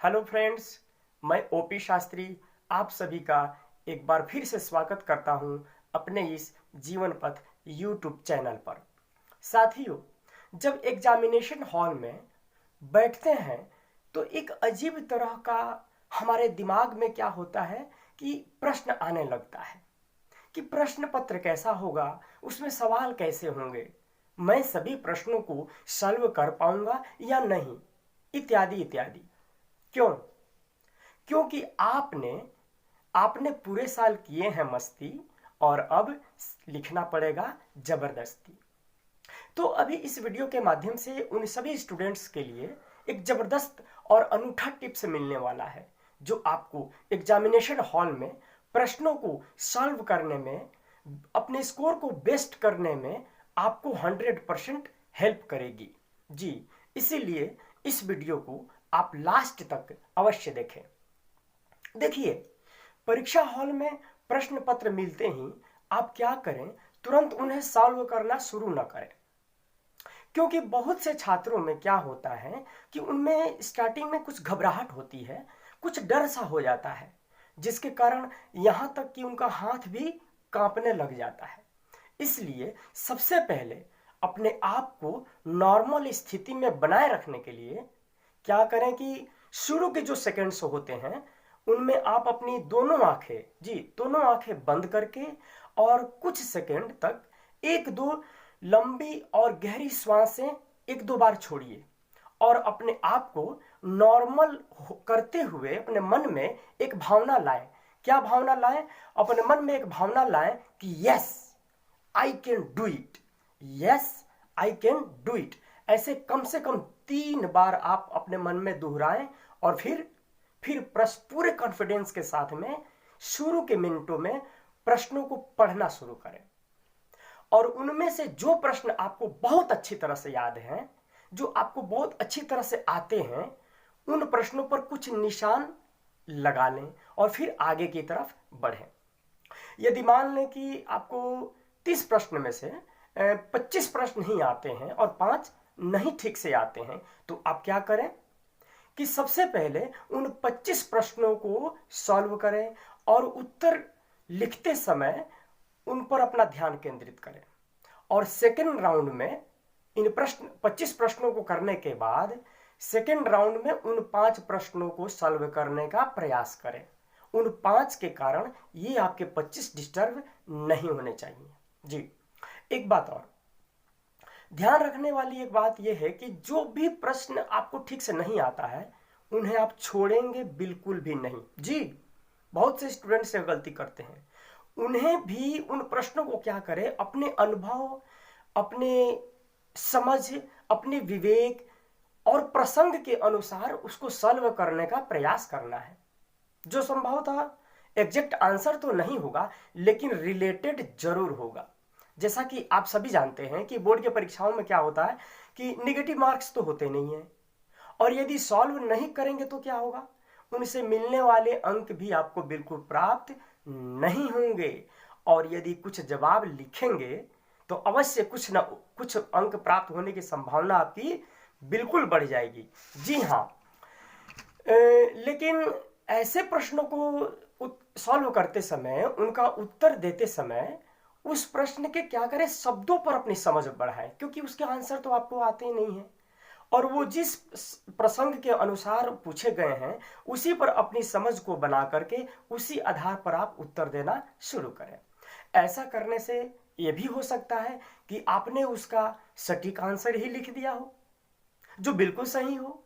Hello friends, मैं OP Shastri आप सभी का एक बार फिर से स्वागत करता हूं अपने इस जीवन पथ यूट्यूब चैनल पर। साथियों, जब एग्जामिनेशन हॉल में बैठते हैं तो एक अजीब तरह का हमारे दिमाग में क्या होता है कि प्रश्न आने लगता है कि प्रश्न पत्र कैसा होगा, उसमें सवाल कैसे होंगे, मैं सभी प्रश्नों को सॉल्व कर पाऊंगा या नहीं, इत्यादि इत्यादि। क्यों? क्योंकि आपने आपने पूरे साल किए हैं मस्ती और अब लिखना पड़ेगा जबरदस्ती। तो अभी इस वीडियो के माध्यम से उन सभी स्टूडेंट्स के लिए एक जबरदस्त और अनूठा टिप्स मिलने वाला है जो आपको एग्जामिनेशन हॉल में प्रश्नों को सॉल्व करने में, अपने स्कोर को बेस्ट करने में आपको 100% हेल्प करेगी। जी, इसीलिए इस वीडियो को आप लास्ट तक अवश्य देखें। देखिए, परीक्षा हॉल में प्रश्न पत्र मिलते ही आप क्या करें, तुरंत उन्हें सॉल्व करना शुरू न करें। क्योंकि बहुत से छात्रों में क्या होता है कि उनमें स्टार्टिंग में कुछ घबराहट होती है, कुछ डर सा हो जाता है, जिसके कारण यहाँ तक कि उनका हाथ भी कांपने लग जाता है। इसलिए सबसे पहले अपने आप को नॉर्मल स्थिति में बनाए रखने के लिए क्या करें कि शुरू के जो सेकंड्स होते हैं उनमें आप अपनी दोनों आंखें बंद करके और कुछ सेकंड तक एक दो लंबी और गहरी श्वासें एक दो बार छोड़िए और अपने आप को नॉर्मल करते हुए अपने मन में एक भावना लाएं। क्या भावना लाएं? अपने मन में एक भावना लाएं कि yes I can do it, yes I can do it. ऐसे कम से कम 3 बार आप अपने मन में दोहराएं और फिर प्रश्न पूरे कॉन्फिडेंस के साथ में शुरू के मिनटों में प्रश्नों को पढ़ना शुरू करें। और उनमें से जो प्रश्न आपको बहुत अच्छी तरह से याद हैं, जो आपको बहुत अच्छी तरह से आते हैं, उन प्रश्नों पर कुछ निशान लगा लें और फिर आगे की तरफ बढ़ें। यदि मान लें कि आपको 30 प्रश्न में से 25 प्रश्न ही आते हैं और 5 नहीं ठीक से आते हैं, तो आप क्या करें कि सबसे पहले उन 25 प्रश्नों को सॉल्व करें और उत्तर लिखते समय उन पर अपना ध्यान केंद्रित करें। और सेकेंड राउंड में इन 25 प्रश्नों को करने के बाद सेकेंड राउंड में उन 5 प्रश्नों को सॉल्व करने का प्रयास करें। उन 5 के कारण ये आपके 25 डिस्टर्ब नहीं होने चाहिए। जी, एक बात और ध्यान रखने वाली एक बात यह है कि जो भी प्रश्न आपको ठीक से नहीं आता है उन्हें आप छोड़ेंगे बिल्कुल भी नहीं। जी, बहुत से स्टूडेंट से गलती करते हैं। उन्हें भी उन प्रश्नों को क्या करें, अपने अनुभव, अपने समझ, अपने विवेक और प्रसंग के अनुसार उसको सॉल्व करने का प्रयास करना है। जो संभवतः एग्जैक्ट आंसर तो नहीं होगा लेकिन रिलेटेड जरूर होगा। जैसा कि आप सभी जानते हैं कि बोर्ड की परीक्षाओं में क्या होता है कि नेगेटिव मार्क्स तो होते नहीं हैं और यदि सॉल्व नहीं करेंगे तो क्या होगा, उनसे मिलने वाले अंक भी आपको बिल्कुल प्राप्त नहीं होंगे। और यदि कुछ जवाब लिखेंगे तो अवश्य कुछ ना कुछ अंक प्राप्त होने की संभावना आपकी बिल्कुल बढ़ जाएगी। जी हाँ, लेकिन ऐसे प्रश्नों को सॉल्व करते समय, उनका उत्तर देते समय उस प्रश्न के क्या करें, शब्दों पर अपनी समझ बढ़ाएं, क्योंकि उसके आंसर तो आपको आते ही नहीं है और वो जिस प्रसंग के अनुसार पूछे गए हैं उसी पर अपनी समझ को बना करके उसी आधार पर आप उत्तर देना शुरू करें। ऐसा करने से यह भी हो सकता है कि आपने उसका सटीक आंसर ही लिख दिया हो जो बिल्कुल सही हो,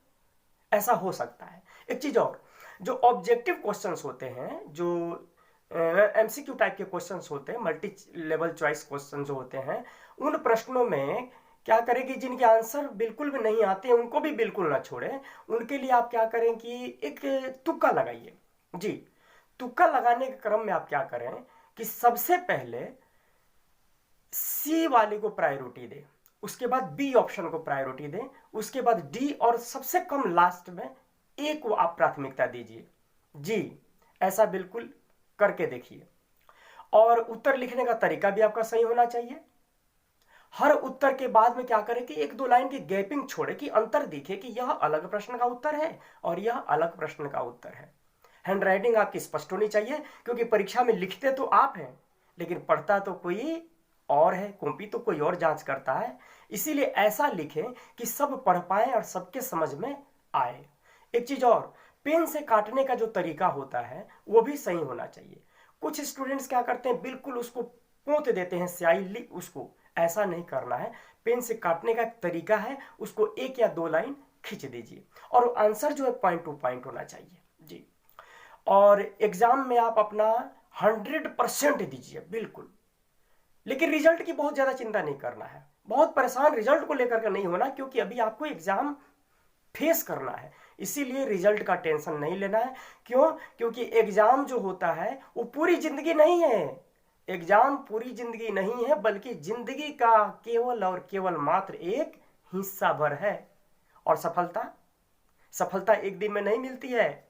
ऐसा हो सकता है। एक चीज और, जो ऑब्जेक्टिव क्वेश्चंस होते हैं, जो एमसीक्यू टाइप के क्वेश्चंस होते हैं, मल्टी लेवल चॉइस क्वेश्चन जो होते हैं, उन प्रश्नों में क्या करें कि जिनके आंसर बिल्कुल भी नहीं आते हैं उनको भी बिल्कुल ना छोड़ें। उनके लिए आप क्या करें कि एक तुक्का लगाइए। जी, तुक्का लगाने के क्रम में आप क्या करें कि सबसे पहले सी वाले को प्रायोरिटी दें, उसके बाद बी ऑप्शन को प्रायोरिटी दें, उसके बाद डी और सबसे कम लास्ट में ए को आप प्राथमिकता दीजिए। जी, ऐसा बिल्कुल करके देखिए। और उत्तर लिखने का तरीका भी आपका सही होना चाहिए। हर उत्तर के बाद में क्या करें कि एक दो लाइन की गैपिंग छोड़े कि अंतर दिखे कि यह अलग प्रश्न का उत्तर है और यह अलग प्रश्न का उत्तर है। हैंडराइटिंग आपकी स्पष्ट होनी चाहिए, क्योंकि परीक्षा में लिखते तो आप हैं लेकिन पढ़ता तो कोई और है, कॉपी तो कोई और जांच करता है। इसीलिए ऐसा लिखें कि सब पढ़ पाए और सबके समझ में आए। एक चीज और, पेन से काटने का जो तरीका होता है वो भी सही होना चाहिए। कुछ स्टूडेंट्स क्या करते हैं, बिल्कुल उसको पोंछ देते हैं स्याही, उसको ऐसा नहीं करना है। पेन से काटने का एक तरीका है, उसको एक या दो लाइन खींच दीजिए और आंसर जो है पॉइंट टू पॉइंट होना चाहिए जी। और एग्जाम में आप अपना 100% दीजिए बिल्कुल, लेकिन रिजल्ट की बहुत ज्यादा चिंता नहीं करना है। बहुत परेशान रिजल्ट को लेकर के नहीं होना, क्योंकि अभी आपको एग्जाम फेस करना है, इसीलिए रिजल्ट का टेंशन नहीं लेना है। क्यों? क्योंकि एग्जाम जो होता है वो पूरी जिंदगी नहीं है। एग्जाम पूरी जिंदगी नहीं है, बल्कि जिंदगी का केवल और केवल मात्र एक हिस्सा भर है। और सफलता, सफलता एक दिन में नहीं मिलती है,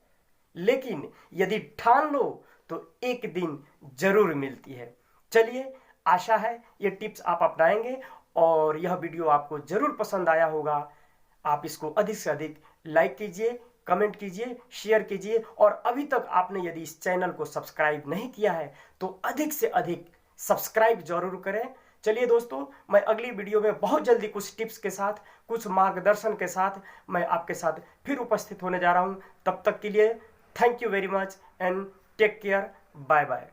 लेकिन यदि ठान लो तो एक दिन जरूर मिलती है। चलिए, आशा है ये टिप्स आप अपनाएंगे और यह वीडियो आपको जरूर पसंद आया होगा। आप इसको अधिक से अधिक लाइक कीजिए, कमेंट कीजिए, शेयर कीजिए, और अभी तक आपने यदि इस चैनल को सब्सक्राइब नहीं किया है तो अधिक से अधिक सब्सक्राइब जरूर करें। चलिए दोस्तों, मैं अगली वीडियो में बहुत जल्दी कुछ टिप्स के साथ, कुछ मार्गदर्शन के साथ मैं आपके साथ फिर उपस्थित होने जा रहा हूं। तब तक के लिए thank you very much and take care, bye bye.